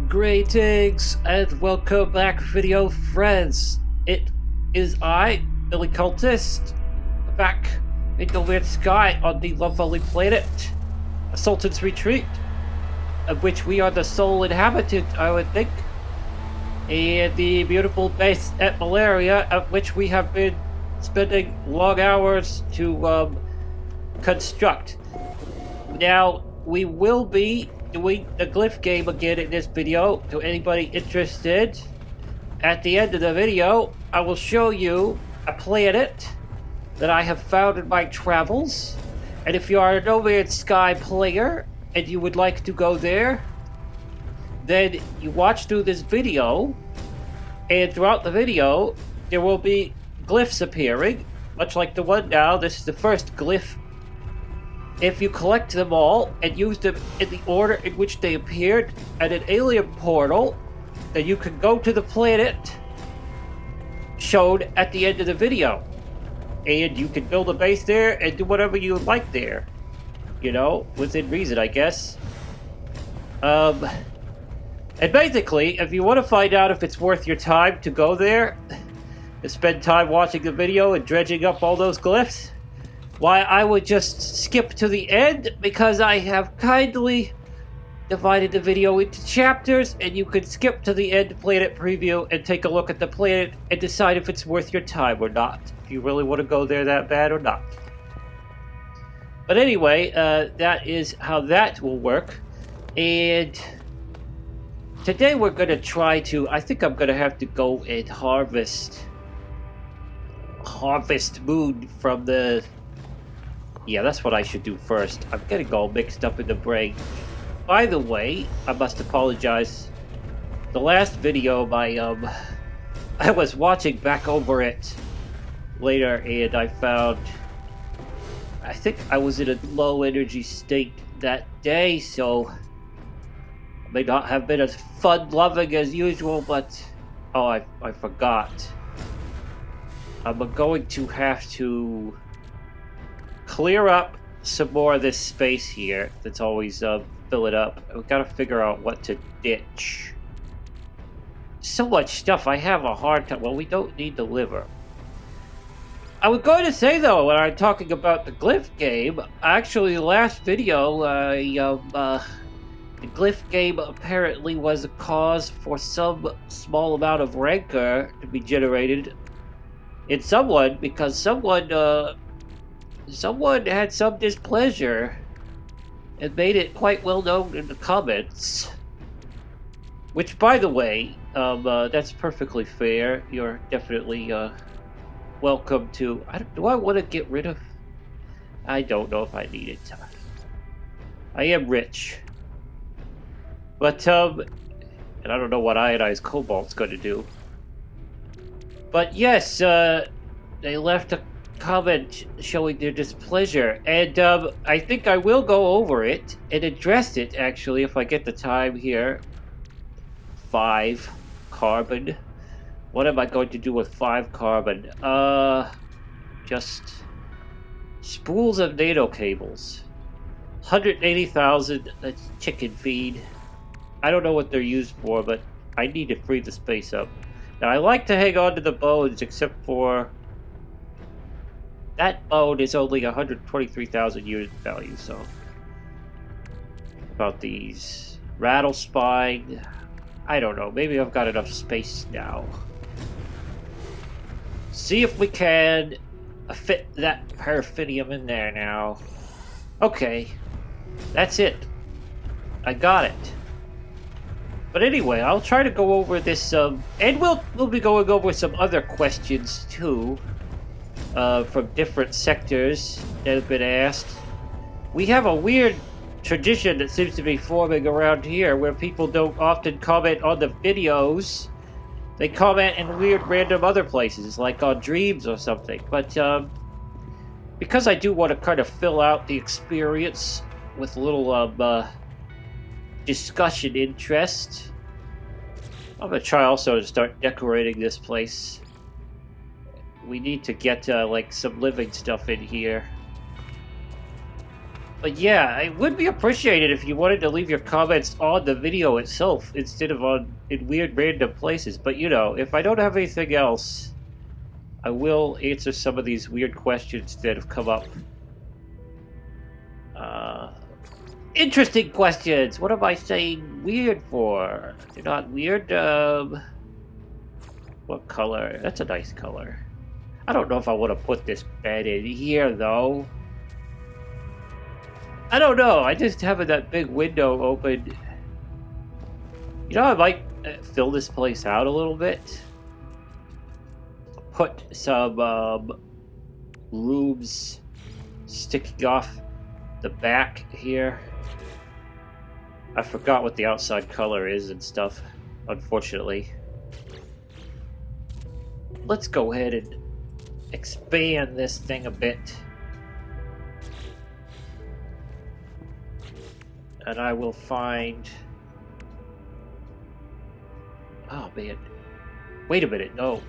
Greetings and welcome back, video friends. It is I, Billy Cultist, back in the weird sky on the lovely planet Sultan's Retreat, of which we are the sole inhabitant, I would think, and the beautiful base at Molaria, at which we have been spending long hours to construct. Now, we will be doing the Glyph game again in this video. To anybody interested, at the end of the video I will show you a planet that I have found in my travels, and if you are a No Man's Sky player and you would like to go there, then you watch through this video, and throughout the video there will be glyphs appearing, much like the one now. This is the first glyph. If you collect them all and use them in the order in which they appeared at an alien portal, then you can go to the planet shown at the end of the video. And you can build a base there and do whatever you like there. You know, within reason, I guess. And basically, if you want to find out if it's worth your time to go there, to spend time watching the video and dredging up all those glyphs, why, I would just skip to the end, because I have kindly divided the video into chapters, and you can skip to the end planet preview and take a look at the planet and decide if it's worth your time or not, if you really want to go there that bad or not. But anyway, that is how that will work. And today we're going to try to, I think I'm going to have to go and harvest moon from the... Yeah, that's what I should do first. I'm getting all mixed up in the brain. By the way, I must apologize. The last video, I was watching back over it later, and I found... I think I was in a low energy state that day, so... I may not have been as fun-loving as usual, but... Oh, I forgot. I'm going to have to clear up some more of this space here that's always fill it up. We've got to figure out what to ditch. So much stuff, I have a hard time. Well, we don't need the liver. I was going to say, though, when I'm talking about the Glyph game, actually the last video, the Glyph game apparently was a cause for some small amount of rancor to be generated in someone, because someone had some displeasure and made it quite well known in the comments. Which, by the way, that's perfectly fair. You're definitely welcome to... do I want to get rid of... I don't know if I need it. I am rich. But, and I don't know what iodized cobalt's going to do. But yes, they left a comment showing their displeasure, and I think I will go over it and address it, actually, if I get the time here. 5 carbon. What am I going to do with 5 carbon? Just spools of NATO cables. 180,000. That's chicken feed. I don't know what they're used for, but I need to free the space up. Now, I like to hang on to the bones, except for that bone is only 123,000 unit value, so... About these... Rattle spine... I don't know, maybe I've got enough space now. See if we can fit that paraffinium in there now. Okay. That's it. I got it. But anyway, I'll try to go over this, and we'll be going over some other questions, too. From different sectors that have been asked. We have a weird tradition that seems to be forming around here where people don't often comment on the videos. They comment in weird random other places, like on Dreams or something. But because I do want to kind of fill out the experience with a little discussion interest, I'm going to try also to start decorating this place. We need to get, like, some living stuff in here. But yeah, it would be appreciated if you wanted to leave your comments on the video itself instead of in weird random places. But you know, if I don't have anything else, I will answer some of these weird questions that have come up. Interesting questions! What am I saying weird for? They're not weird, what color? That's a nice color. I don't know if I want to put this bed in here, though. I don't know, I just having that big window open. You know, I might fill this place out a little bit. Put some rooms sticking off the back here. I forgot what the outside color is and stuff, unfortunately. Let's go ahead and expand this thing a bit. And I will find... Oh, man. Wait a minute, no.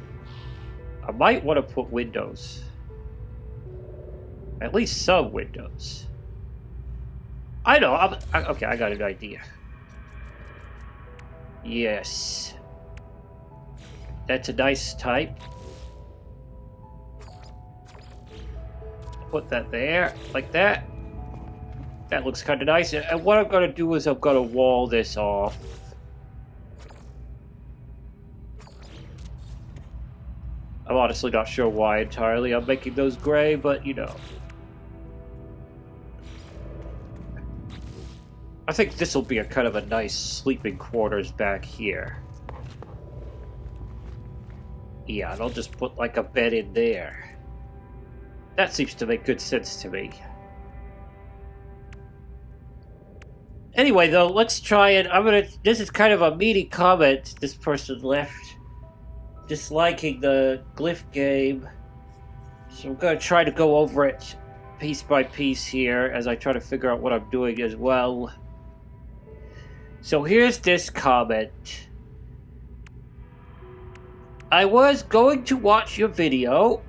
I might want to put windows. At least some windows. I know, okay, I got an idea. Yes. That's a nice type. Put that there, like that. That looks kind of nice. And what I'm going to do is I'm going to wall this off. I'm honestly not sure why entirely I'm making those gray, but you know. I think this will be a kind of a nice sleeping quarters back here. Yeah, and I'll just put like a bed in there. That seems to make good sense to me. Anyway, though, let's try it. This is kind of a meaty comment this person left. Disliking the Glyph game. So I'm going to try to go over it piece by piece here as I try to figure out what I'm doing as well. So here's this comment. I was going to watch your video,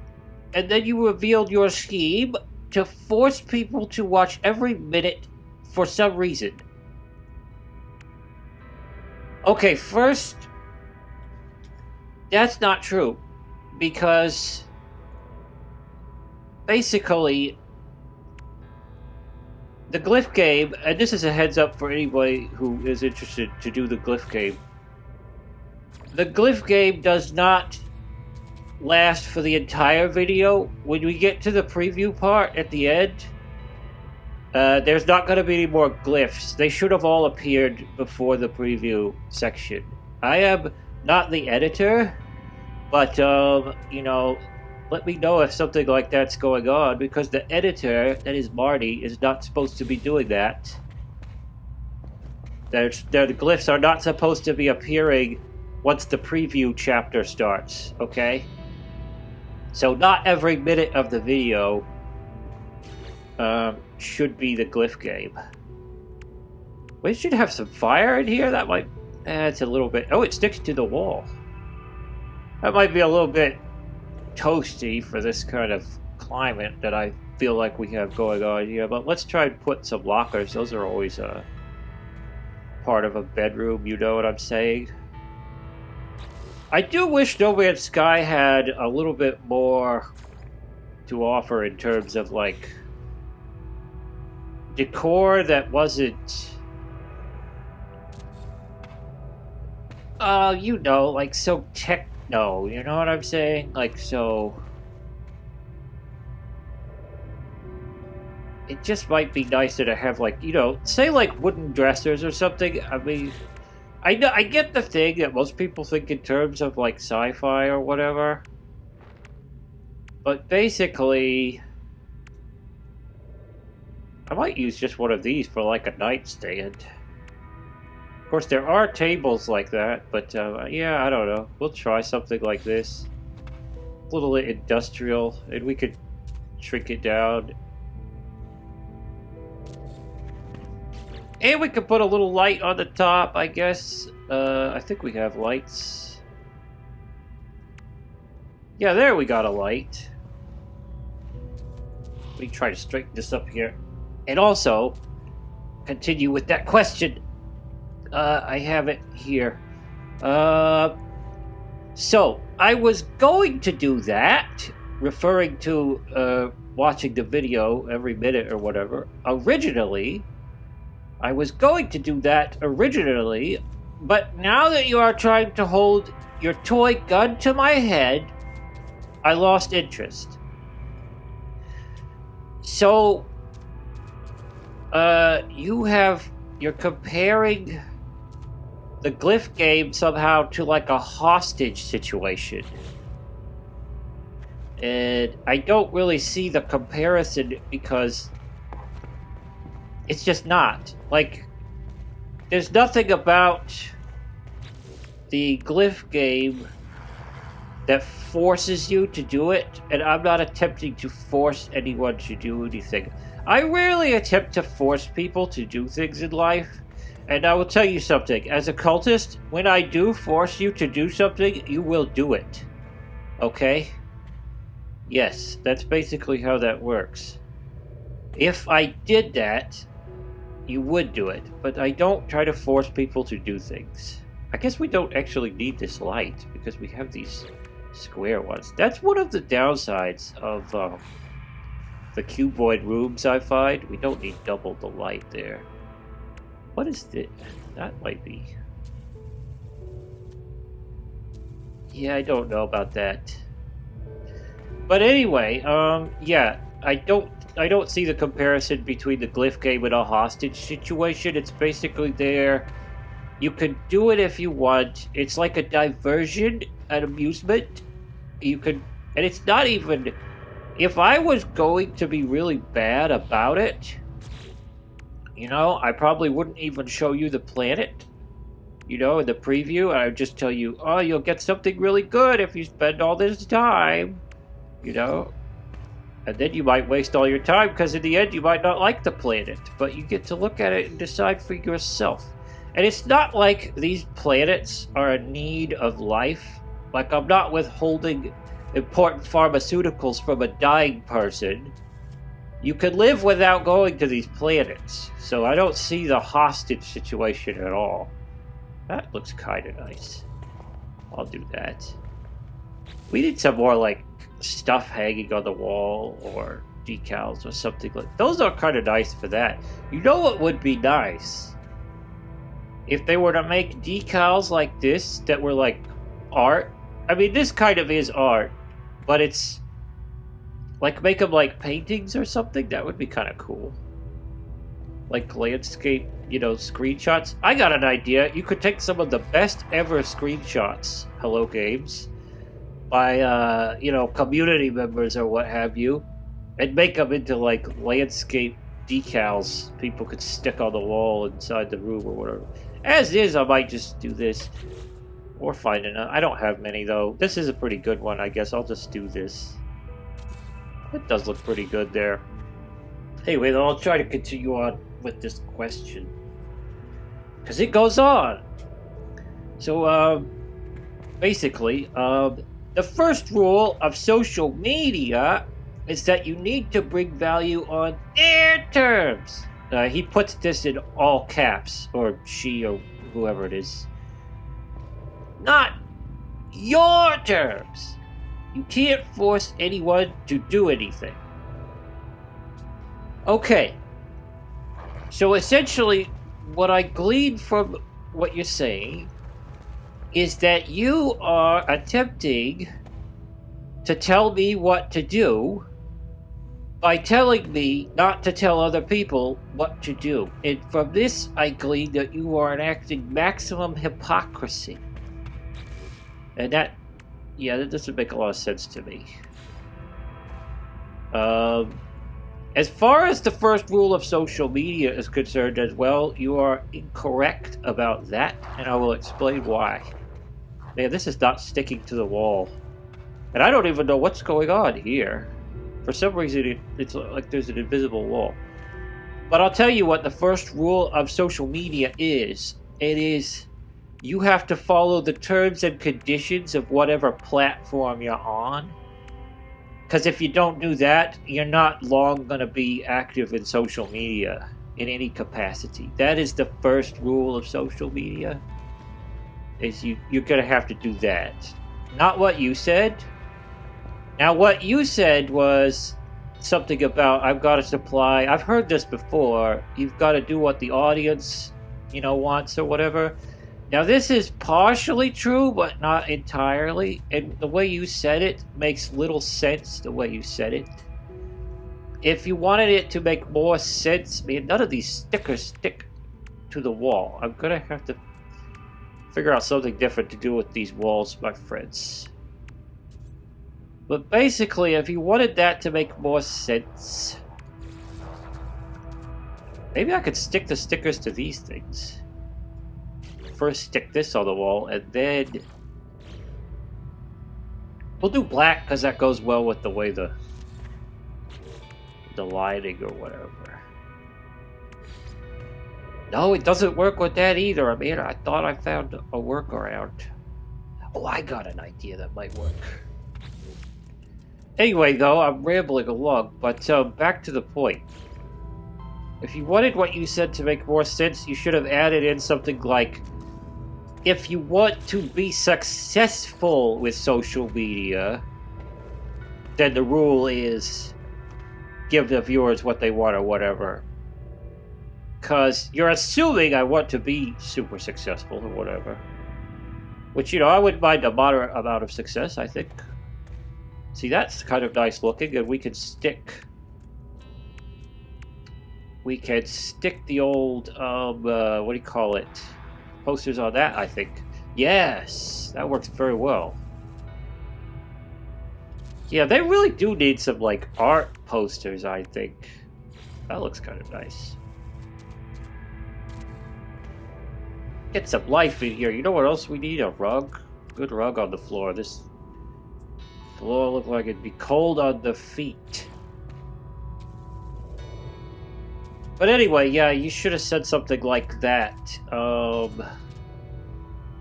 and then you revealed your scheme to force people to watch every minute for some reason. Okay, first, that's not true, because basically the Glyph game, and this is a heads up for anybody who is interested to do the Glyph game, the Glyph game does not last for the entire video. When we get to the preview part at the end, there's not going to be any more glyphs. They should have all appeared before the preview section. I am not the editor, but, you know, let me know if something like that's going on, because the editor, that is Marty, is not supposed to be doing that. The glyphs are not supposed to be appearing once the preview chapter starts, okay? So not every minute of the video should be the Glyph game. We should have some fire in here. That might... it's a little bit... Oh, it sticks to the wall. That might be a little bit toasty for this kind of climate that I feel like we have going on here. But let's try and put some lockers. Those are always a part of a bedroom, you know what I'm saying? I do wish No Man's Sky had a little bit more to offer in terms of, like, decor that wasn't, you know, like, so techno, you know what I'm saying? Like, so... It just might be nicer to have, like, you know, say, like, wooden dressers or something. I mean... I get the thing that most people think in terms of, like, sci-fi or whatever. But basically... I might use just one of these for, like, a nightstand. Of course, there are tables like that, but, yeah, I don't know. We'll try something like this. A little industrial, and we could shrink it down. And we could put a little light on the top, I guess. I think we have lights. Yeah, there we got a light. Let me try to straighten this up here. And also, continue with that question. I have it here. So, I was going to do that, referring to watching the video every minute or whatever. Originally, I was going to do that originally, but now that you are trying to hold your toy gun to my head, I lost interest. So, you're comparing the Glyph game somehow to like a hostage situation. And I don't really see the comparison because it's just not. Like, there's nothing about the Glyph game that forces you to do it, and I'm not attempting to force anyone to do anything. I rarely attempt to force people to do things in life, and I will tell you something. As a cultist, when I do force you to do something, you will do it. Okay? Yes, that's basically how that works. If I did that, you would do it, but I don't try to force people to do things. I guess we don't actually need this light, because we have these square ones. That's one of the downsides of the cuboid rooms, I find. We don't need double the light there. What is this? That might be... Yeah, I don't know about that. But anyway, yeah, I don't see the comparison between the Glyph game and a hostage situation. It's basically there. You can do it if you want. It's like a diversion, an amusement. You can, and it's not even, if I was going to be really bad about it, you know, I probably wouldn't even show you the planet, you know, in the preview. I would just tell you, oh, you'll get something really good if you spend all this time, you know. And then you might waste all your time, because in the end you might not like the planet, but you get to look at it and decide for yourself. And it's not like these planets are in need of life. Like, I'm not withholding important pharmaceuticals from a dying person. You can live without going to these planets. So I don't see the hostage situation at all. That looks kind of nice. I'll do that. We need some more, like, stuff hanging on the wall or decals or something like that. Those are kind of nice for that. You know what would be nice? If they were to make decals like this that were like art. I mean, this kind of is art, but it's like, make them like paintings or something. That would be kind of cool. Like landscape, you know, screenshots. I got an idea. You could take some of the best ever screenshots, Hello Games, by, you know, community members or what have you, and make them into like landscape decals people could stick on the wall inside the room or whatever. As is, I might just do this. Or find another. I don't have many, though. This is a pretty good one, I guess. I'll just do this. It does look pretty good there. Anyway, then I'll try to continue on with this question. Because it goes on. So, basically, the first rule of social media is that you need to bring value on their terms. He puts this in all caps, or she, or whoever it is. Not your terms. You can't force anyone to do anything. Okay. So essentially, what I gleaned from what you're saying is that you are attempting to tell me what to do by telling me not to tell other people what to do. And from this, I glean that you are enacting maximum hypocrisy. And that, yeah, that doesn't make a lot of sense to me. As far as the first rule of social media is concerned as well, you are incorrect about that, and I will explain why. Man, this is not sticking to the wall. And I don't even know what's going on here. For some reason, it's like there's an invisible wall. But I'll tell you what the first rule of social media is. It is, you have to follow the terms and conditions of whatever platform you're on. Because if you don't do that, you're not long going to be active in social media in any capacity. That is the first rule of social media, is you're going to have to do that. Not what you said. Now, what you said was something about, I've got to supply, I've heard this before, you've got to do what the audience, wants or whatever. Now, this is partially true, but not entirely. And the way you said it makes little sense, the way you said it. If you wanted it to make more sense, none of these stickers stick to the wall. I'm going to have to figure out something different to do with these walls, my friends. But basically, if you wanted that to make more sense, maybe I could stick the stickers to these things. First stick this on the wall, and then we'll do black because that goes well with the way the lighting or whatever. No, it doesn't work with that either. I thought I found a workaround. Oh, I got an idea that might work. Anyway, though, I'm rambling along, but back to the point. If you wanted what you said to make more sense, you should have added in something like, if you want to be successful with social media, then the rule is give the viewers what they want or whatever. Because you're assuming I want to be super successful or whatever. Which, I wouldn't mind a moderate amount of success, I think. See, that's kind of nice looking, and we can stick the old, what do you call it? Posters on that, I think. Yes, that works very well. Yeah, they really do need some, art posters, I think. That looks kind of nice. Get some life in here. You know what else we need? A rug. Good rug on the floor. This floor looks like it'd be cold on the feet. But anyway, yeah, you should have said something like that.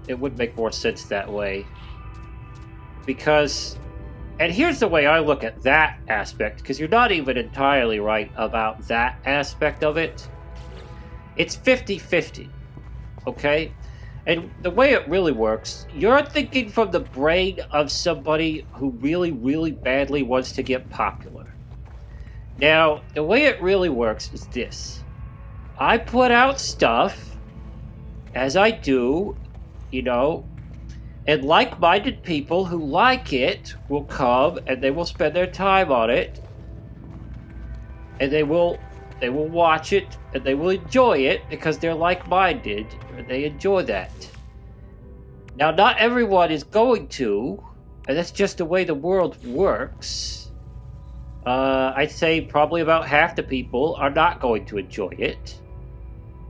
It would make more sense that way. Because, and here's the way I look at that aspect, because you're not even entirely right about that aspect of it. It's 50-50, okay? And the way it really works, you're thinking from the brain of somebody who really, really badly wants to get popular. Now, the way it really works is this. I put out stuff, as I do, and like-minded people who like it will come and they will spend their time on it, and they will watch it and they will enjoy it because they're like-minded and they enjoy that. Now, not everyone is going to, and that's just the way the world works. I'd say probably about half the people are not going to enjoy it,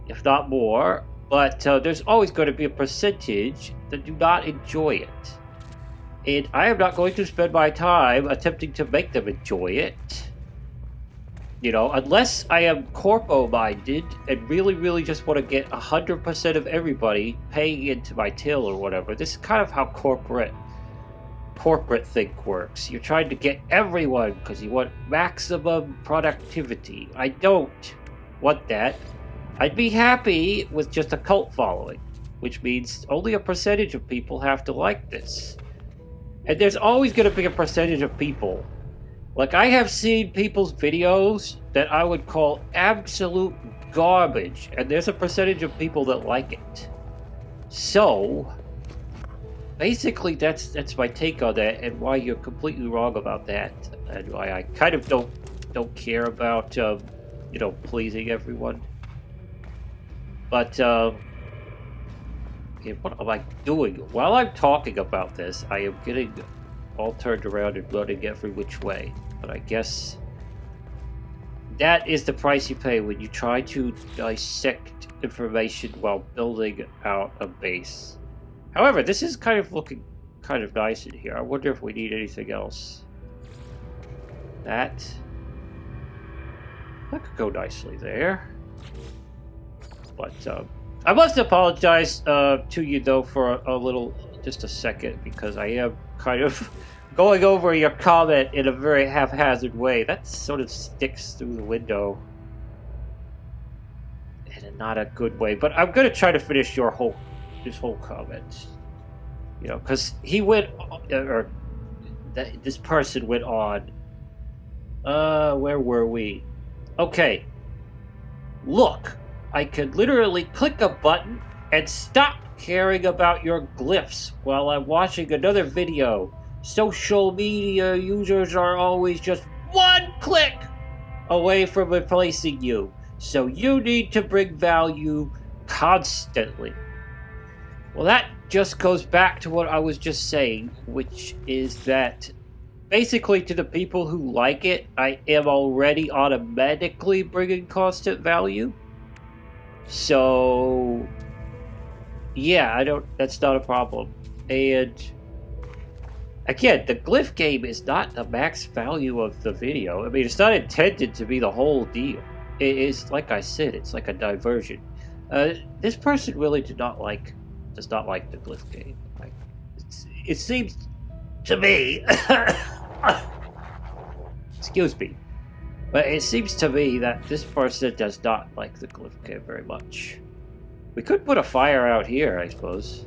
if not more, but there's always going to be a percentage that do not enjoy it. And I am not going to spend my time attempting to make them enjoy it. Unless I am corpo-minded and really, really just want to get 100% of everybody paying into my till or whatever. This is kind of how corporate think works. You're trying to get everyone because you want maximum productivity. I don't want that. I'd be happy with just a cult following, which means only a percentage of people have to like this. And there's always going to be a percentage of people. I have seen people's videos that I would call absolute garbage, and there's a percentage of people that like it. So, basically, that's my take on that, and why you're completely wrong about that, and why I kind of don't care about pleasing everyone. But what am I doing? While I'm talking about this, I am getting all turned around and running every which way. But I guess that is the price you pay when you try to dissect information while building out a base. However, this is kind of looking kind of nice in here. I wonder if we need anything else. That could go nicely there. But I must apologize to you though for just a second, because I am kind of going over your comment in a very haphazard way. That sort of sticks through the window in not a good way. But I'm going to try to finish this whole comment. You know, because he went, or this person went on. Where were we? Okay. Look, I could literally click a button and stop caring about your glyphs while I'm watching another video. Social media users are always just one click away from replacing you. So you need to bring value constantly. Well, that just goes back to what I was just saying, which is that basically to the people who like it, I am already automatically bringing constant value. So, yeah, that's not a problem. And again, the glyph game is not the max value of the video. I mean, it's not intended to be the whole deal. It is, like I said, it's like a diversion. This person really does not like the glyph game. Like, it seems to me, excuse me, but it seems to me that this person does not like the glyph game very much. We could put a fire out here, I suppose.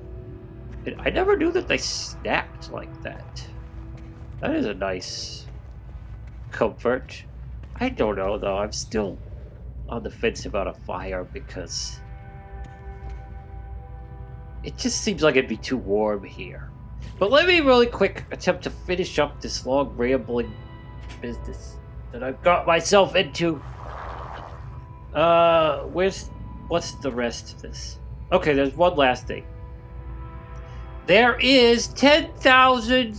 I never knew that they snapped like that. That is a nice comfort. I don't know, though. I'm still on the fence about a fire because it just seems like it'd be too warm here. But let me really quick attempt to finish up this long rambling business that I've got myself into. What's the rest of this? Okay, there's one last thing. There is 10,000...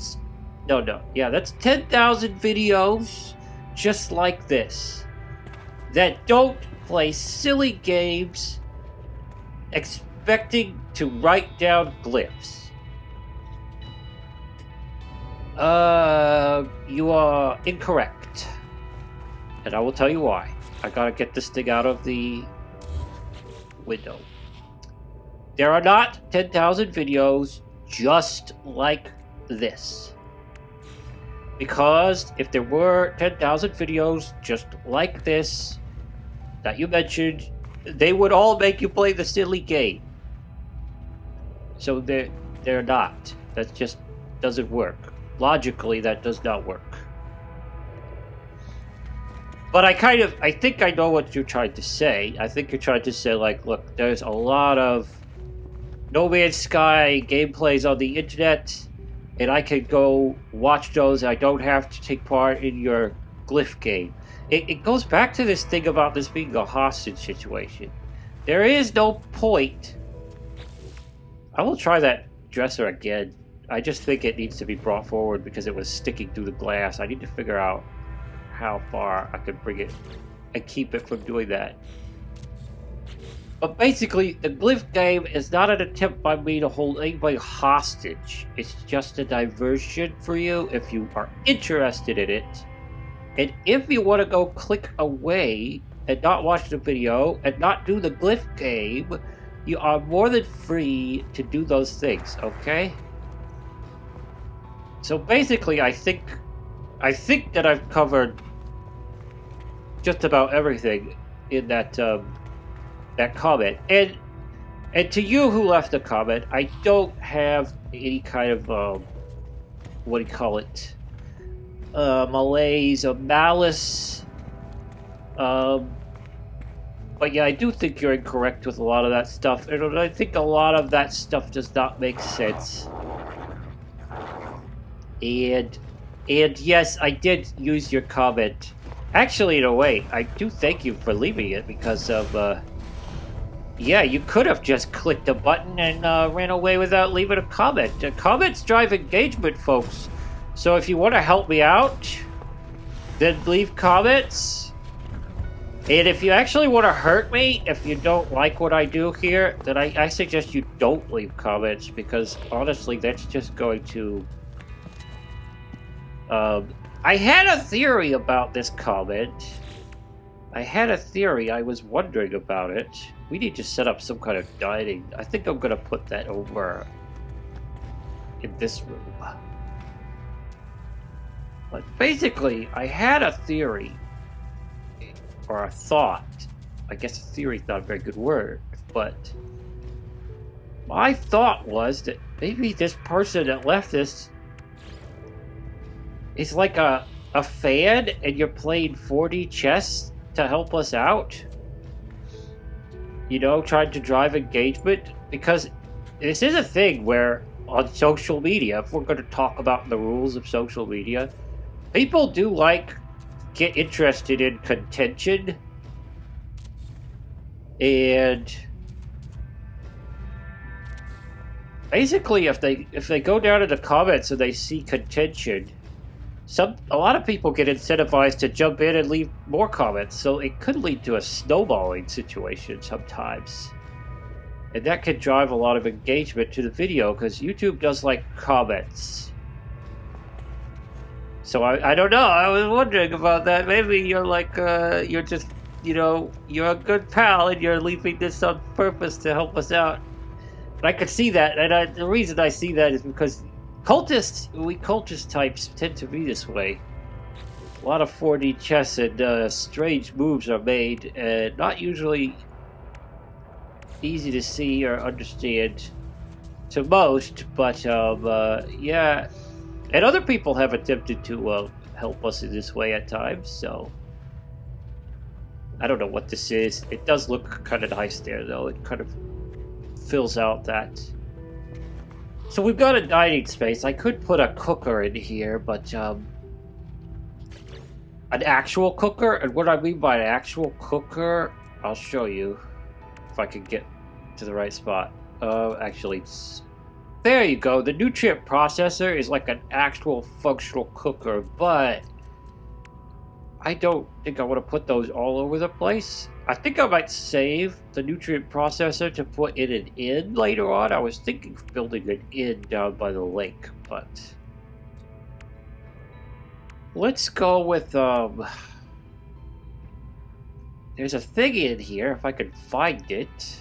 that's 10,000 videos just like this that don't play silly games expecting to write down glyphs. You are incorrect. And I will tell you why. I gotta get this thing out of the window. There are not 10,000 videos just like this. Because if there were 10,000 videos just like this that you mentioned, they would all make you play the silly game. So they're not. That just doesn't work. Logically, that does not work. But I think I know what you're trying to say. I think you're trying to say, like, look, there's a lot of No Man's Sky gameplays on the internet, and I can go watch those. I don't have to take part in your glyph game. It goes back to this thing about this being a hostage situation. There is no point. I will try that dresser again. I just think it needs to be brought forward because it was sticking through the glass. I need to figure out how far I could bring it and keep it from doing that. But basically, the glyph game is not an attempt by me to hold anybody hostage. It's just a diversion for you if you are interested in it. And if you want to go click away and not watch the video and not do the glyph game, you are more than free to do those things, okay? So basically, I think that I've covered just about everything in that that comment. And to you who left the comment, I don't have any kind of what do you call it? Malaise or malice. But yeah, I do think you're incorrect with a lot of that stuff. And I think a lot of that stuff does not make sense. And yes, I did use your comment. Actually, in a way, I do thank you for leaving it because of, yeah, you could have just clicked a button and ran away without leaving a comment. Comments drive engagement, folks. So if you want to help me out, then leave comments. And if you actually want to hurt me, if you don't like what I do here, then I suggest you don't leave comments because, honestly, that's just going to... I had a theory about this comment. I was wondering about it. We need to set up some kind of dining. I think I'm gonna put that over in this room. But basically, I had a theory, or a thought. I guess a theory is not a very good word, but my thought was that maybe this person that left this is like a fan, and you're playing 4D chess to help us out. You know, trying to drive engagement, because this is a thing where on social media, if we're going to talk about the rules of social media, people do like get interested in contention, and basically if they go down to the comments and they see contention, a lot of people get incentivized to jump in and leave more comments, so it could lead to a snowballing situation sometimes. And that could drive a lot of engagement to the video, because YouTube does like comments. So I don't know, I was wondering about that. Maybe you're like, you're just, you know, you're a good pal and you're leaving this on purpose to help us out. But I could see that, and the reason I see that is because cultist types tend to be this way. A lot of 4D chess and strange moves are made, and not usually easy to see or understand to most, but yeah. And other people have attempted to help us in this way at times, so I don't know what this is. It does look kind of nice there, though. It kind of fills out that. So we've got a dining space. I could put a cooker in here, but an actual cooker? And what I mean by an actual cooker, I'll show you if I can get to the right spot. Actually, there you go. The nutrient processor is like an actual functional cooker, but I don't think I want to put those all over the place. I think I might save the nutrient processor to put in an inn later on. I was thinking of building an inn down by the lake, but let's go with there's a thing in here if I can find it.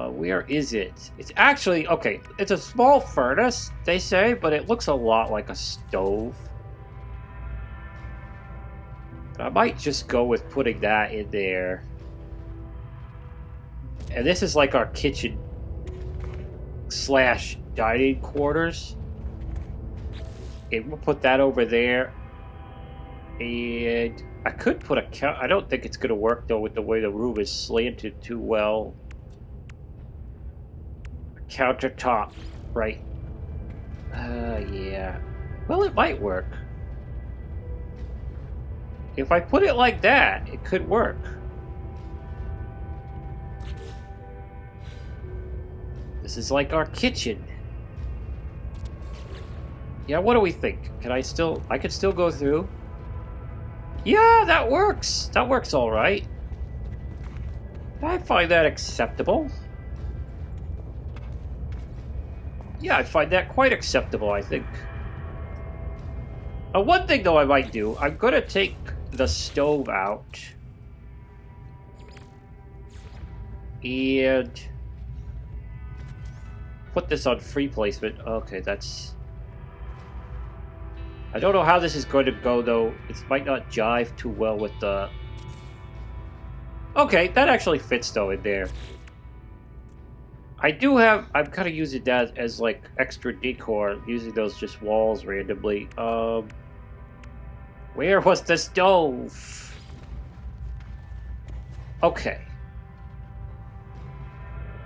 Where is it? It's actually, okay, it's a small furnace, they say, but it looks a lot like a stove. I might just go with putting that in there. And this is like our kitchen slash dining quarters. And we'll put that over there. And I could put a I don't think it's going to work though with the way the room is slanted too well. A countertop, right? Yeah. Well, it might work. If I put it like that, it could work. This is like our kitchen. Yeah, what do we think? I could still go through. Yeah, that works. That works all right. I find that acceptable. Yeah, I find that quite acceptable, I think. One thing, though, I might do, I'm going to take the stove out. And put this on free placement. Okay, that's... I don't know how this is going to go, though. It might not jive too well with the... Okay, that actually fits, though, in there. I do have... I'm kind of using that as, like, extra decor. Using those just walls randomly. Where was the stove? Okay.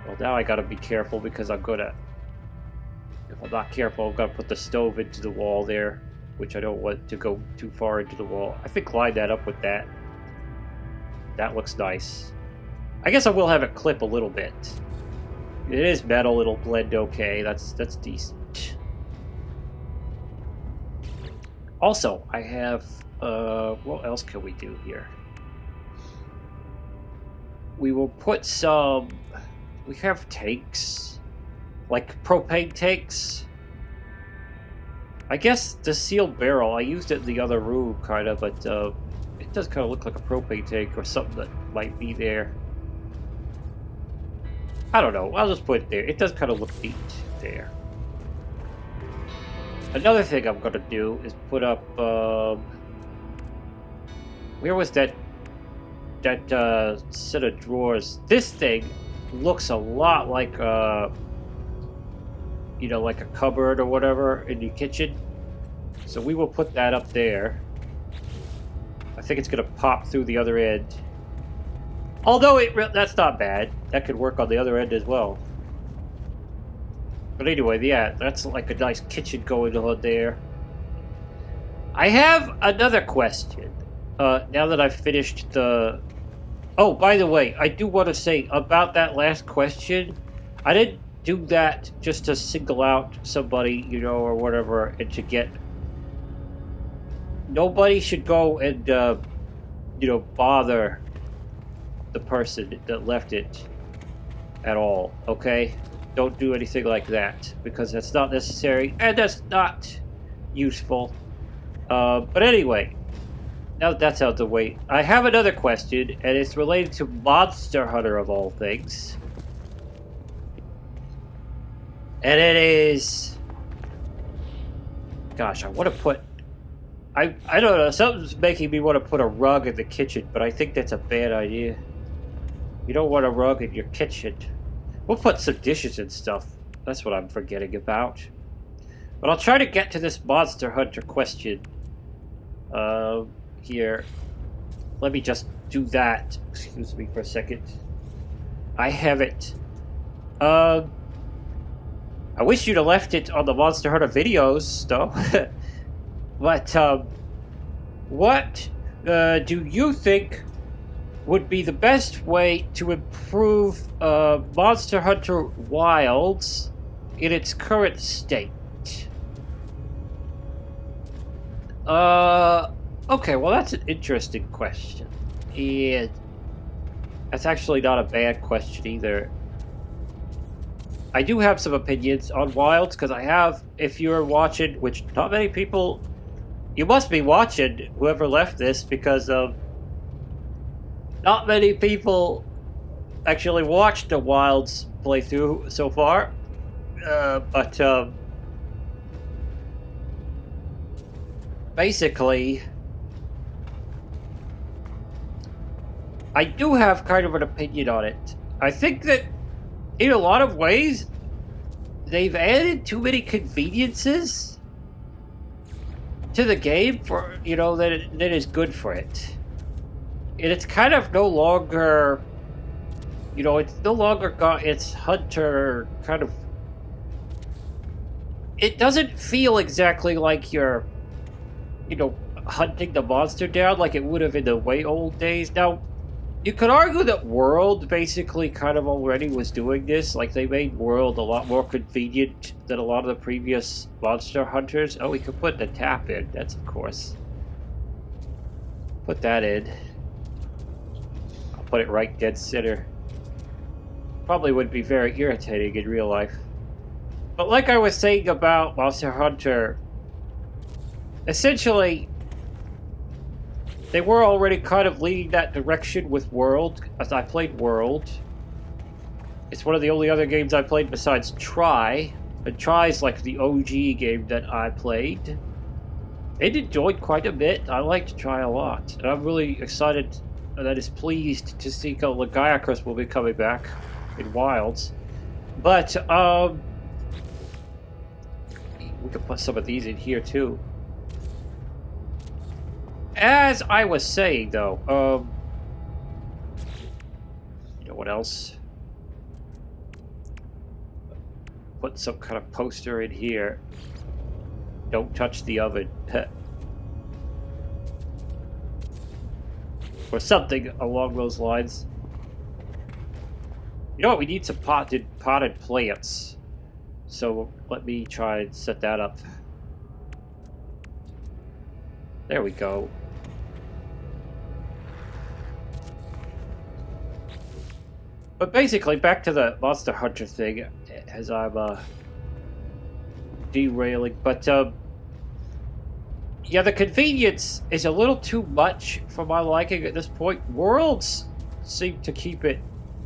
Well, now I gotta be careful because I'm gonna... If I'm not careful, I'm gonna put the stove into the wall there, which I don't want to go too far into the wall. I think line that up with that. That looks nice. I guess I will have it clip a little bit. It is metal, it'll blend okay. That's decent. Also, I have, what else can we do here? We will put some, we have tanks, like propane tanks. I guess the sealed barrel, I used it in the other room, kind of, but it does kind of look like a propane tank or something that might be there. I don't know, I'll just put it there. It does kind of look neat there. Another thing I'm gonna do is put up, where was that set of drawers? This thing looks a lot like, you know, like a cupboard or whatever in the kitchen. So we will put that up there. I think it's gonna pop through the other end. Although that's not bad. That could work on the other end as well. But anyway, yeah, that's like a nice kitchen going on there. I have another question. Now that I've finished the... Oh, by the way, I do want to say about that last question, I didn't do that just to single out somebody, you know, or whatever, and to get... Nobody should go and, you know, bother the person that left it at all, okay? Don't do anything like that, because that's not necessary, and that's not useful. But anyway, now that that's out of the way, I have another question, and it's related to Monster Hunter of all things. And it is... Gosh, I want to put... I don't know, something's making me want to put a rug in the kitchen, but I think that's a bad idea. You don't want a rug in your kitchen. We'll put some dishes and stuff. That's what I'm forgetting about. But I'll try to get to this Monster Hunter question. Here. Let me just do that. Excuse me for a second. I have it. I wish you'd have left it on the Monster Hunter videos, though. But, what do you think would be the best way to improve Monster Hunter Wilds in its current state? Okay, well that's an interesting question. And that's actually not a bad question either. I do have some opinions on Wilds, because I have, if you're watching, which not many people... You must be watching, whoever left this, because not many people actually watched the Wilds playthrough so far. But basically, I do have kind of an opinion on it. I think that in a lot of ways, they've added too many conveniences to the game for, you know, that is good for it. And it's kind of no longer, you know, it's no longer got its hunter kind of... It doesn't feel exactly like you're, you know, hunting the monster down like it would have in the way old days. Now, you could argue that World basically kind of already was doing this. Like, they made World a lot more convenient than a lot of the previous Monster Hunters. Oh, we could put the tap in. That's of course. Put that in. I'll put it right dead center. Probably would be very irritating in real life. But like I was saying about Monster Hunter, essentially, they were already kind of leading that direction with World, as I played World. It's one of the only other games I played besides Try. And Try's like the OG game that I played. It enjoyed quite a bit. I liked Try a lot. And I'm really excited that is pleased to see Legiacrus will be coming back in Wilds. But, we could put some of these in here too. As I was saying, though, you know what else? Put some kind of poster in here. Don't touch the oven. Or something along those lines. You know what? We need some potted plants. So let me try and set that up. There we go. But basically, back to the Monster Hunter thing, as I'm derailing. But yeah, the convenience is a little too much for my liking at this point. Worlds seem to keep it,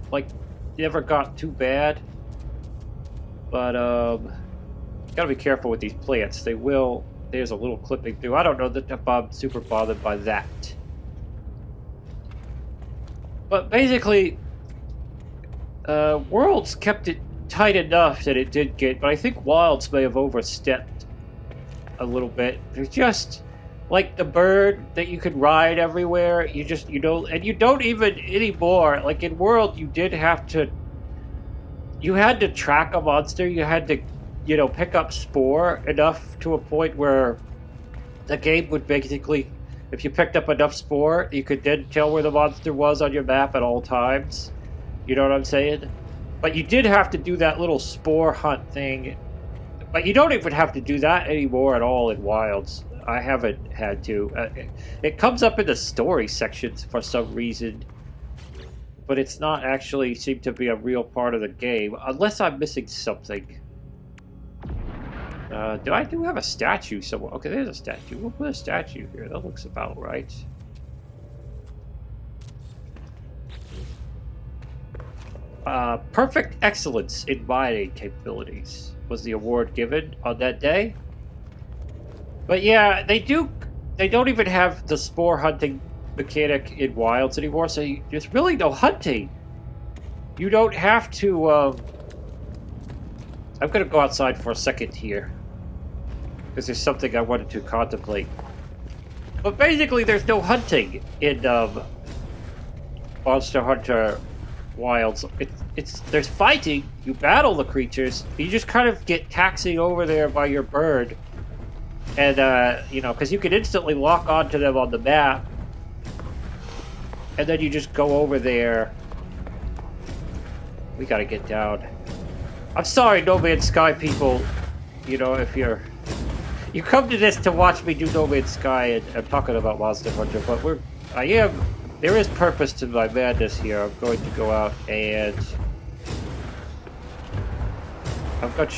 like, never got too bad. But Gotta be careful with these plants. They will... There's a little clipping through. I don't know that if I'm super bothered by that. But basically, Worlds kept it tight enough that it did get... But I think Wilds may have overstepped a little bit. There's just... Like the bird that you could ride everywhere, you know, and you don't even anymore. Like in World, you did have to... You had to track a monster. You had to, you know, pick up Spore enough to a point where the game would basically, if you picked up enough Spore, you could then tell where the monster was on your map at all times. You know what I'm saying? But you did have to do that little Spore hunt thing. But you don't even have to do that anymore at all in Wilds. I haven't had to. It comes up in the story sections for some reason. But it's not actually seemed to be a real part of the game, unless I'm missing something. I do have a statue somewhere? Okay, there's a statue. We'll put a statue here. That looks about right. Perfect excellence in mining capabilities was the award given on that day. But yeah, they don't even have the spore hunting mechanic in Wilds anymore, so there's really no hunting. You don't have to, I'm gonna go outside for a second here, because there's something I wanted to contemplate. But basically, there's no hunting in, Monster Hunter Wilds. There's fighting, you battle the creatures, you just kind of get taxiing over there by your bird, and, you know, because you can instantly lock onto them on the map, and then you just go over there. We gotta get down. I'm sorry, No Man's Sky people. You know, if you come to this to watch me do No Man's Sky, and I'm talking about Monster Hunter, but there is purpose to my madness here. I'm going to go out and I'm kind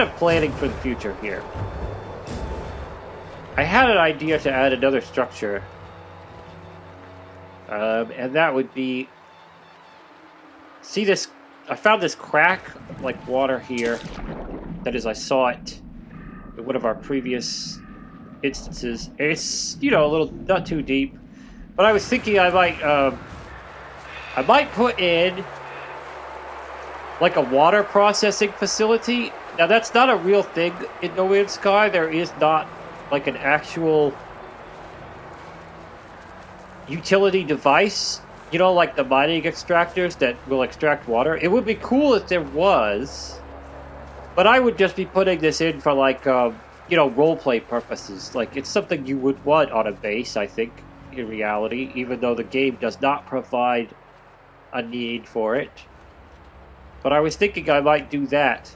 of planning for the future here. I had an idea to add another structure, and that would be, see this, I found this crack, like water here, that is, I saw it in one of our previous instances. It's, you know, a little, not too deep, but I was thinking I might put in, like, a water processing facility. Now, that's not a real thing in No Man's Sky. There is not like an actual utility device, you know, like the mining extractors that will extract water. It would be cool if there was, but I would just be putting this in for like, you know, roleplay purposes. Like, it's something you would want on a base, I think, in reality, even though the game does not provide a need for it. But I was thinking I might do that.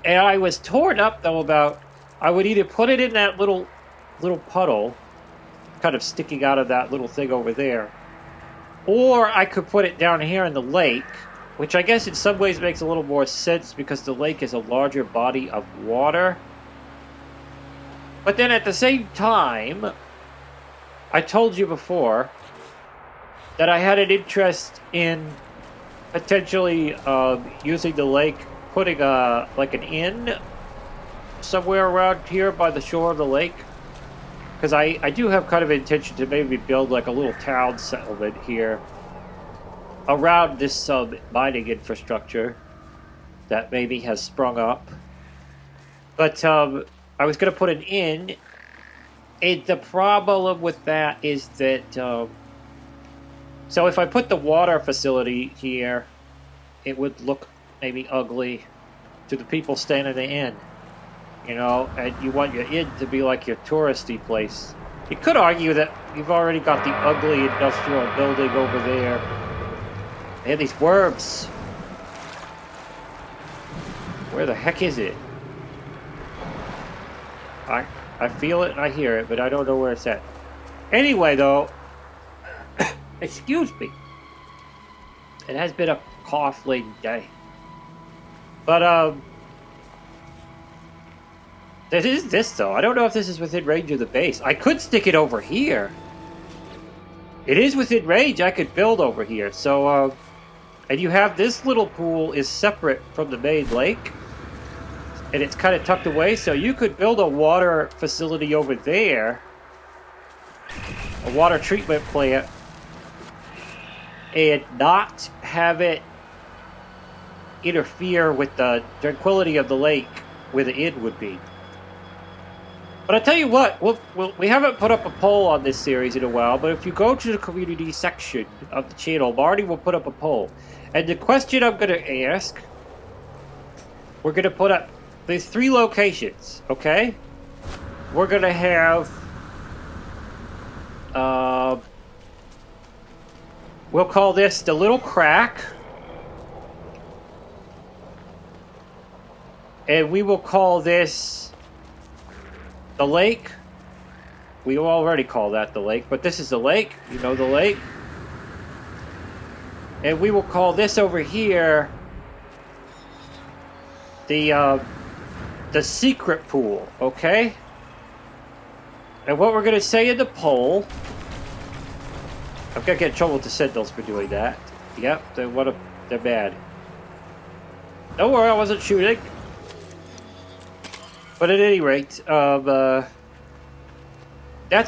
And I was torn up, though, about I would either put it in that little puddle, kind of sticking out of that little thing over there, or I could put it down here in the lake, which I guess in some ways makes a little more sense because the lake is a larger body of water. But then at the same time, I told you before that I had an interest in potentially using the lake, putting like an inn somewhere around here by the shore of the lake, because I do have kind of intention to maybe build like a little town settlement here around this mining infrastructure that maybe has sprung up. But I was going to put an inn, and the problem with that is that so if I put the water facility here, it would look maybe ugly to the people staying in the inn. You know, and you want your inn to be like your touristy place. You could argue that you've already got the ugly industrial building over there. And these worms. Where the heck is it? I feel it and I hear it, but I don't know where it's at. Anyway, though, excuse me. It has been a cough-laden day. But, this is this, though. I don't know if this is within range of the base. I could stick it over here. It is within range. I could build over here. So, And you have this little pool is separate from the main lake. And it's kind of tucked away, so you could build a water facility over there. A water treatment plant. And not have it interfere with the tranquility of the lake where the inn would be. But I tell you what, we haven't put up a poll on this series in a while, but if you go to the community section of the channel, Marty will put up a poll. And the question I'm going to ask, we're going to put up, there's 3 locations, okay? We're going to have, we'll call this the Little Crack. And we will call this the lake. We already call that the lake, but this is the lake. You know the lake. And we will call this over here the secret pool, okay? And what we're going to say in the poll... I'm going to get in trouble with the Sentinels for doing that. Yep, they're bad. Don't worry, I wasn't shooting. But at any rate, that's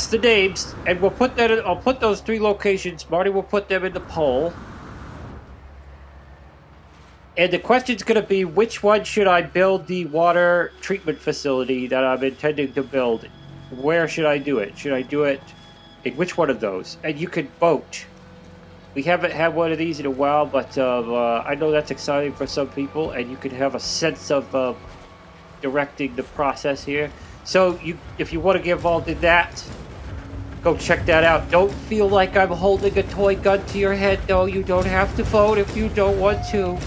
the names, and we'll put that. I'll put those 3 locations. Marty will put them in the poll, and the question's going to be: which one should I build the water treatment facility that I'm intending to build? Where should I do it? Should I do it in which one of those? And you can vote. We haven't had one of these in a while, but I know that's exciting for some people, and you can have a sense of directing the process here. So if you want to get involved in that, go check that out. Don't feel like I'm holding a toy gun to your head. No, you don't have to vote if you don't want to.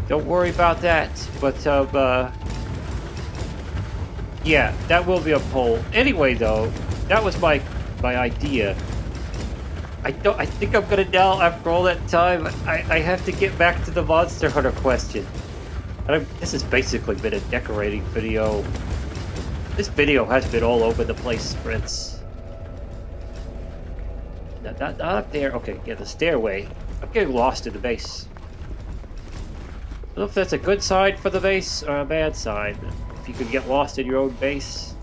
Don't worry about that. But yeah, that will be a poll. Anyway, though, that was my idea. I think I'm gonna now, after all that time, I have to get back to the Monster Hunter question. This has basically been a decorating video. This video has been all over the place, friends. Not up there. Okay, yeah, the stairway. I'm getting lost in the base. I don't know if that's a good sign for the base or a bad sign. If you could get lost in your own base.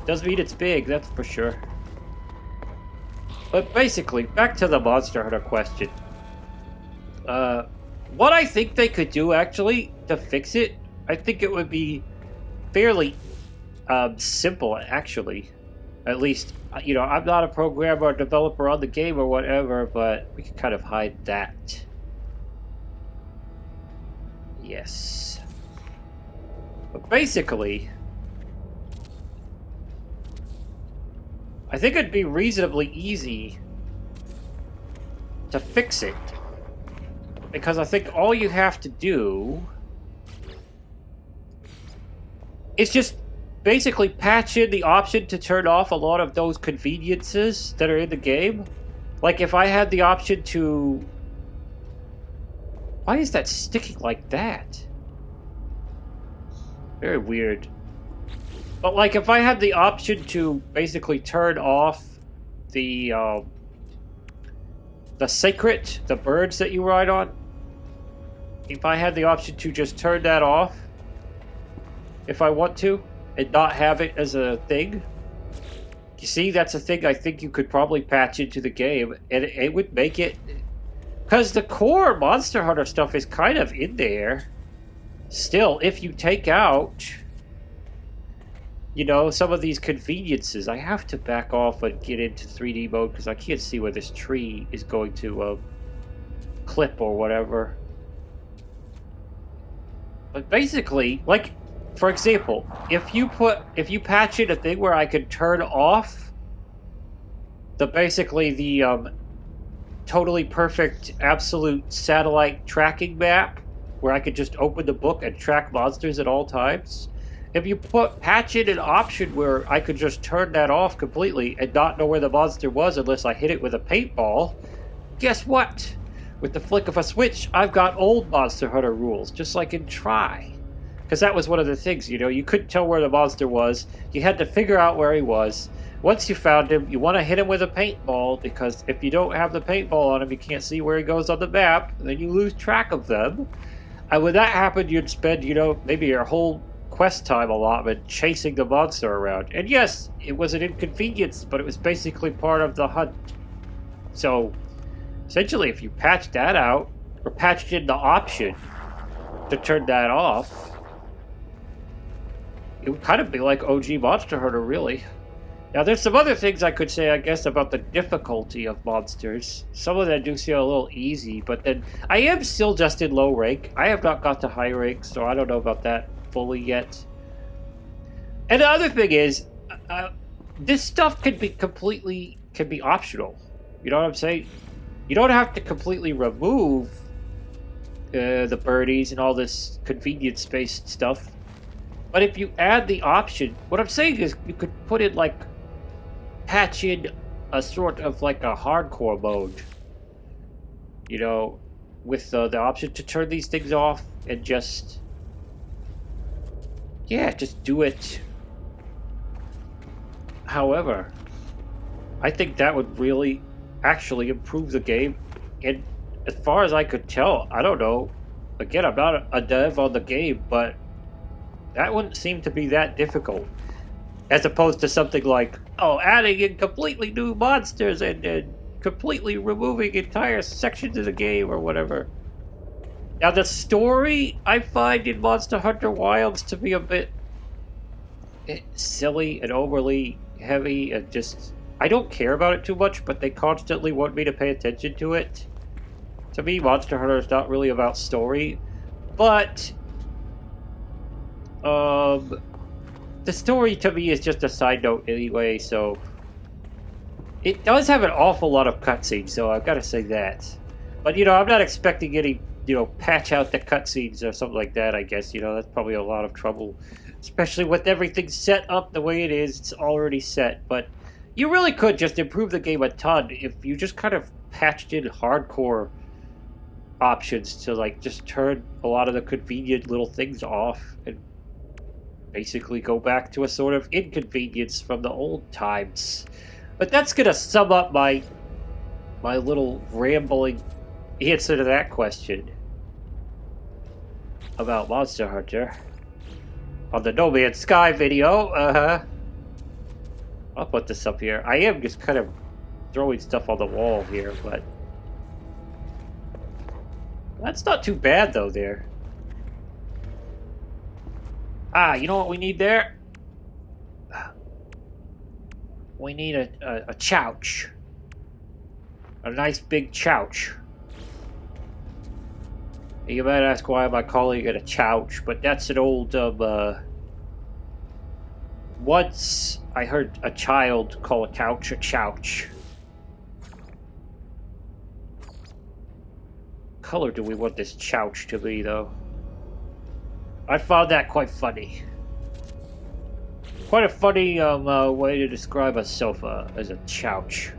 Does mean it's big, that's for sure. But basically, back to the Monster Hunter question. What I think they could do, actually, to fix it, I think it would be fairly simple, actually. At least, you know, I'm not a programmer or developer on the game or whatever, but we can kind of hide that. Yes. But basically, I think it'd be reasonably easy to fix it. Because I think all you have to do is just basically patch in the option to turn off a lot of those conveniences that are in the game. Like if I had the option to... Why is that sticking like that? Very weird. But like if I had the option to basically turn off the sacred, the birds that you ride on, if I had the option to just turn that off, if I want to, and not have it as a thing, you see, that's a thing I think you could probably patch into the game, and it would make it... Because the core Monster Hunter stuff is kind of in there. Still, if you take out, you know, some of these conveniences, I have to back off and get into 3D mode because I can't see where this tree is going to clip or whatever. But basically, like, for example, if you patch in a thing where I could turn off the totally perfect absolute satellite tracking map, where I could just open the book and track monsters at all times. If you patch in an option where I could just turn that off completely and not know where the monster was unless I hit it with a paintball, guess what? With the flick of a switch, I've got old Monster Hunter rules, just like in Try. Because that was one of the things, you know, you couldn't tell where the monster was. You had to figure out where he was. Once you found him, you want to hit him with a paintball, because if you don't have the paintball on him, you can't see where he goes on the map, and then you lose track of them. And when that happened, you'd spend, maybe your whole quest time allotment chasing the monster around. And yes, it was an inconvenience, but it was basically part of the hunt. So, essentially, if you patched that out, or patched in the option to turn that off, it would kind of be like OG Monster Hunter, really. Now, there's some other things I could say, I guess, about the difficulty of monsters. Some of them do seem a little easy, but then I am still just in low rank. I have not got to high rank, so I don't know about that fully yet. And the other thing is, this stuff can be optional. You know what I'm saying? You don't have to completely remove the birdies and all this convenience-based stuff. But if you add the option, what I'm saying is you could put in, like, patch in a sort of like a hardcore mode, with the option to turn these things off and just do it. However, I think that would really actually improve the game. And as far as I could tell, I don't know, again, I'm not a dev on the game, but that wouldn't seem to be that difficult. As opposed to something like, adding in completely new monsters and completely removing entire sections of the game or whatever. Now, the story I find in Monster Hunter Wilds to be a bit silly and overly heavy and just... I don't care about it too much, but they constantly want me to pay attention to it. To me, Monster Hunter is not really about story, but... the story to me is just a side note anyway, so... It does have an awful lot of cutscenes, so I've got to say that. But, I'm not expecting any, patch out the cutscenes or something like that, I guess. That's probably a lot of trouble. Especially with everything set up the way it is, it's already set. But you really could just improve the game a ton if you just kind of patched in hardcore options to, like, just turn a lot of the convenient little things off and basically go back to a sort of inconvenience from the old times. But that's going to sum up my little rambling answer to that question about Monster Hunter on the No Man's Sky video. I'll put this up here. I am just kind of throwing stuff on the wall here, but that's not too bad though there. You know what we need there? We need a chouch. A nice big chouch. You might ask why am I calling it a chouch, but that's an old, once I heard a child call a couch a chouch. What color do we want this chouch to be, though? I found that quite funny. Quite a funny way to describe a sofa as a chouch.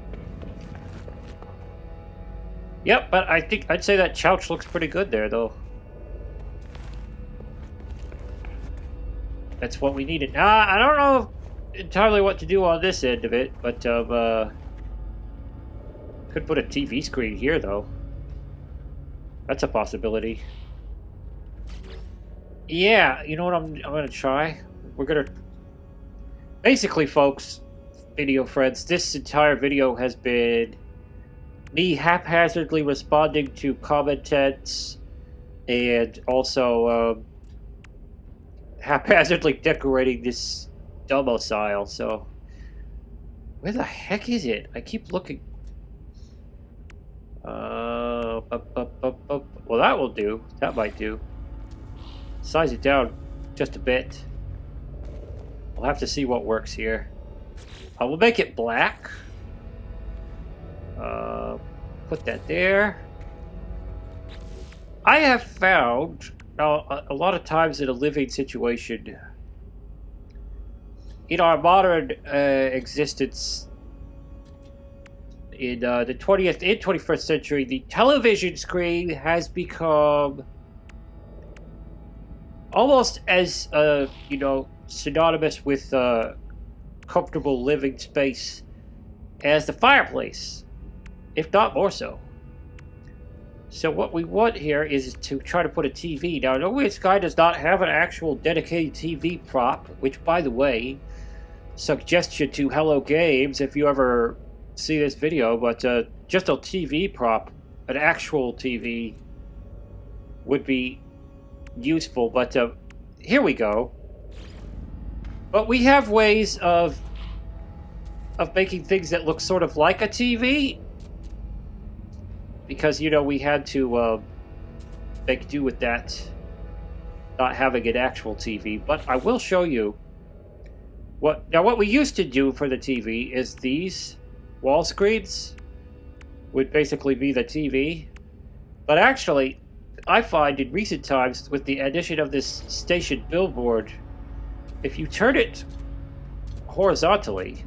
Yep, but I think I'd say that chouch looks pretty good there, though. That's what we needed. I don't know entirely what to do on this end of it, but could put a TV screen here, though. That's a possibility. Yeah, you know what I'm gonna try? We're gonna... Basically, folks, video friends, this entire video has been me haphazardly responding to comments and also haphazardly decorating this domicile, so... Where the heck is it? I keep looking. Well, that will do. That might do. Size it down just a bit. We'll have to see what works here. We'll make it black. Put that there. I have found a lot of times in a living situation, in our modern existence, in the 20th and 21st century, the television screen has become almost as, synonymous with comfortable living space as the fireplace, if not more so. So what we want here is to try to put a TV. Now, No Man's Sky does not have an actual dedicated TV prop, which, by the way, suggestion to Hello Games if you ever see this video, but just a TV prop, an actual TV, would be useful. But here we go. But we have ways of making things that look sort of like a TV, because, you know, we had to make do with that, not having an actual TV. But I will show you what we used to do for the TV is these wall screens would basically be the TV. But actually, I find in recent times, with the addition of this station billboard, if you turn it horizontally,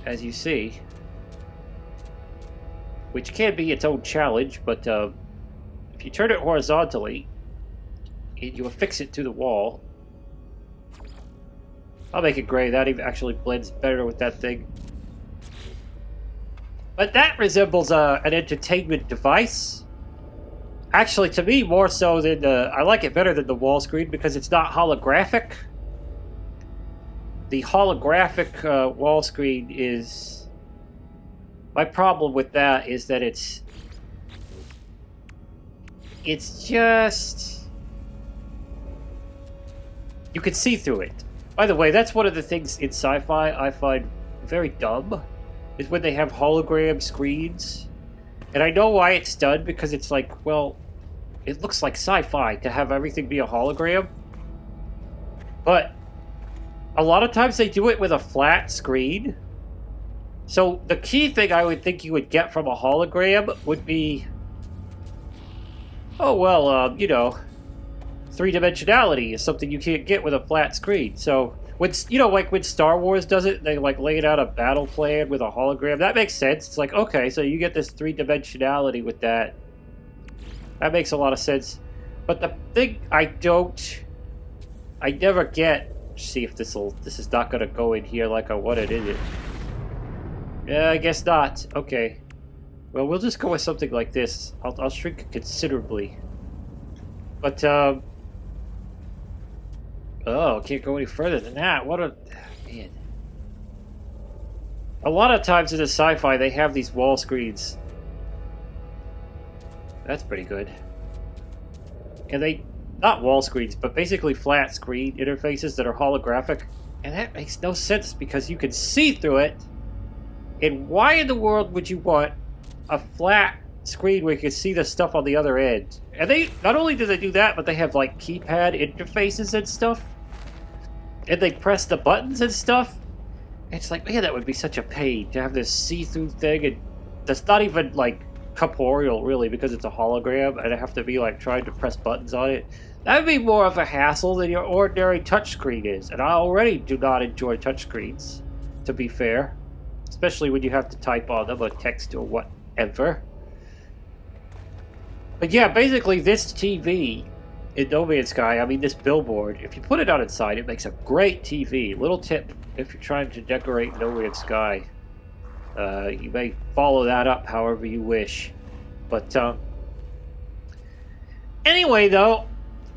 as you see, which can be its own challenge, but if you turn it horizontally and you affix it to the wall, I'll make it gray. That even actually blends better with that thing. But that resembles an entertainment device. Actually, to me, more so than I like it better than the wall screen because it's not holographic. The holographic wall screen is... My problem with that is that it's just... You can see through it. By the way, that's one of the things in sci-fi I find very dumb, is when they have hologram screens. And I know why it's done, because it's like, well, it looks like sci-fi to have everything be a hologram. But a lot of times they do it with a flat screen. So the key thing I would think you would get from a hologram would be, oh, well, you know, three-dimensionality is something you can't get with a flat screen. So, when, you know, like when Star Wars does it, they like lay out a battle plan with a hologram. That makes sense. It's like, okay, so you get this three-dimensionality with that. That makes a lot of sense. But the thing I never get, see if this is not going to go in here like I wanted in it. Yeah, I guess not. Okay. Well, we'll just go with something like this. I'll shrink it considerably. But, oh, can't go any further than that. What a... Man. A lot of times in the sci-fi, they have these wall screens. That's pretty good. And they... Not wall screens, but basically flat screen interfaces that are holographic. And that makes no sense, because you can see through it. And why in the world would you want a flat screen where you can see the stuff on the other end? And they, not only do they do that, but they have like keypad interfaces and stuff. And they press the buttons and stuff. It's like, man, that would be such a pain to have this see-through thing. And that's not even like corporeal, really, because it's a hologram. And I have to be like trying to press buttons on it. That would be more of a hassle than your ordinary touchscreen is. And I already do not enjoy touchscreens, to be fair. Especially when you have to type on them or text or whatever. But yeah, basically this TV in No Man's Sky, I mean this billboard, if you put it on its side, it makes a great TV. Little tip if you're trying to decorate No Man's Sky. You may follow that up however you wish. But anyway though,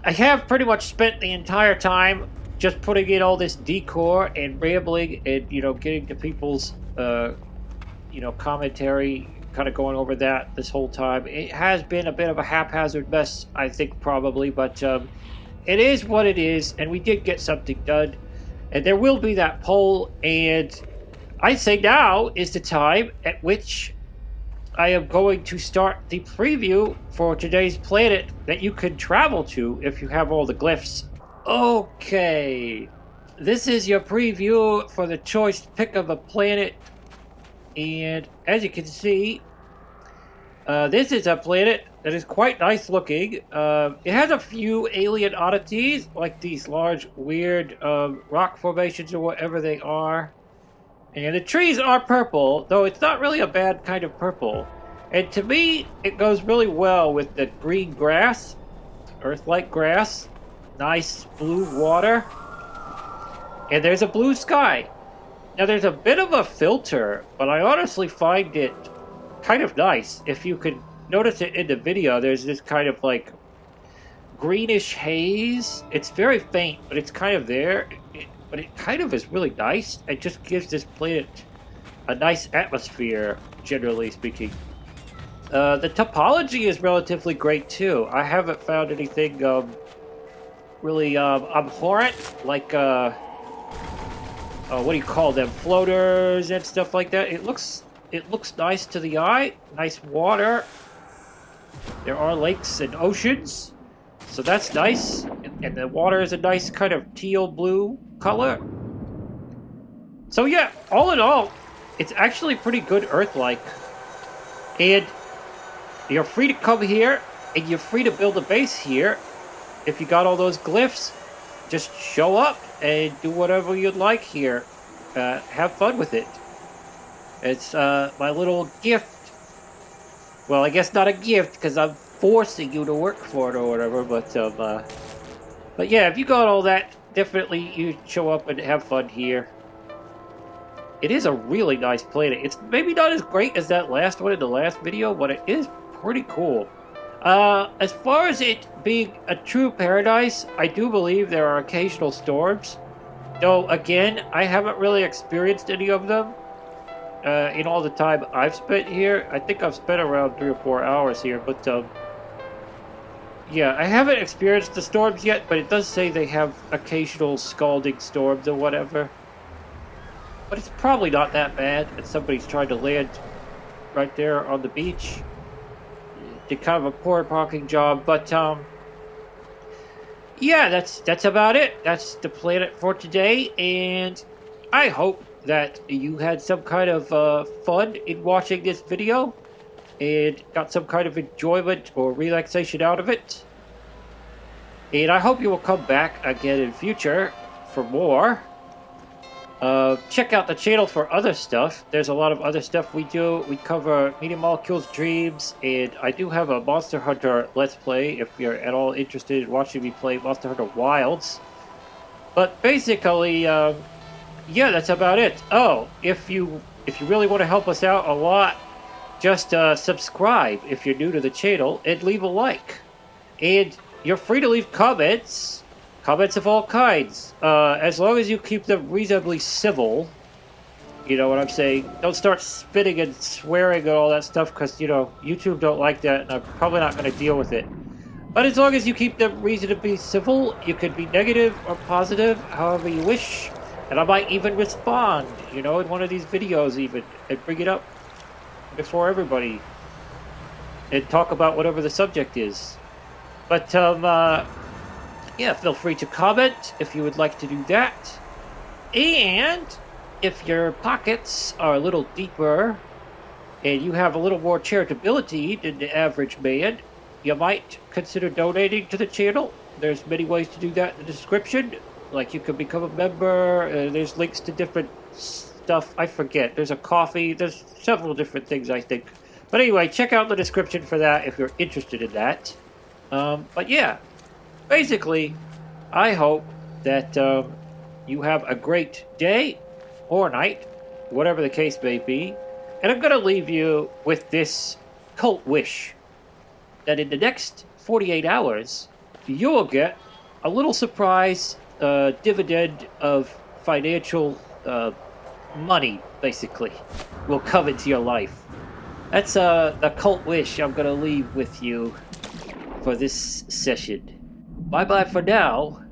I have pretty much spent the entire time just putting in all this decor and rambling and, you know, getting to people's you know, commentary, kind of going over that this whole time. It has been a bit of a haphazard mess, I think, probably, but it is what it is, and we did get something done, and there will be that poll, and I say now is the time at which I am going to start the preview for today's planet that you can travel to if you have all the glyphs. Okay, this is your preview for the choice pick of a planet. And as you can see, this is a planet that is quite nice looking. It has a few alien oddities, like these large, weird rock formations or whatever they are. And the trees are purple, though it's not really a bad kind of purple. And to me, it goes really well with the green grass, earth-like grass, nice blue water. And there's a blue sky. Now there's a bit of a filter, but I honestly find it kind of nice. If you could notice it in the video, there's this kind of like greenish haze. It's very faint, but it's kind of there. But it kind of is really nice. It just gives this planet a nice atmosphere, generally speaking. The topology is relatively great too. I haven't found anything really abhorrent, like what do you call them, floaters and stuff like that. It looks nice to the eye. Nice water. There are lakes and oceans, so that's nice. And the water is a nice kind of teal blue color. So yeah, all in all, it's actually pretty good Earth-like. And you're free to come here, and you're free to build a base here. If you got all those glyphs, just show up and do whatever you'd like here. Have fun with it. It's my little gift. Well, I guess not a gift, because I'm forcing you to work for it or whatever, but yeah, if you got all that, definitely you show up and have fun here. It is a really nice planet. It's maybe not as great as that last one in the last video, but it is pretty cool. As far as it being a true paradise, I do believe there are occasional storms. Though, again, I haven't really experienced any of them. In all the time I've spent here. I think I've spent around 3 or 4 hours here, but, yeah, I haven't experienced the storms yet, but it does say they have occasional scalding storms or whatever. But it's probably not that bad, and somebody's trying to land right there on the beach. Did kind of a poor parking job, but yeah, that's about it. That's the planet for today, and I hope that you had some kind of fun in watching this video and got some kind of enjoyment or relaxation out of it. And I hope you will come back again in future for more. Check out the channel for other stuff. There's a lot of other stuff we do. We cover Media Molecules, Dreams, and I do have a Monster Hunter Let's Play if you're at all interested in watching me play Monster Hunter Wilds. But basically, yeah, that's about it. Oh, if you really want to help us out a lot, just subscribe if you're new to the channel and leave a like. And you're free to leave comments. Comments of all kinds, as long as you keep them reasonably civil. You know what I'm saying? Don't start spitting and swearing and all that stuff, because, you know, YouTube don't like that, and I'm probably not going to deal with it. But as long as you keep them reasonably civil, you can be negative or positive, however you wish. And I might even respond, you know, in one of these videos even, and bring it up before everybody. And talk about whatever the subject is. But, yeah, feel free to comment if you would like to do that. And if your pockets are a little deeper and you have a little more charitability than the average man, you might consider donating to the channel. There's many ways to do that in the description. Like, you can become a member. There's links to different stuff. I forget. There's a coffee. There's several different things, I think. But anyway, check out the description for that if you're interested in that. But yeah. Basically, I hope that you have a great day or night, whatever the case may be. And I'm going to leave you with this cult wish that in the next 48 hours, you will get a little surprise dividend of financial money, basically, will come into your life. That's the cult wish I'm going to leave with you for this session. Bye-bye for now.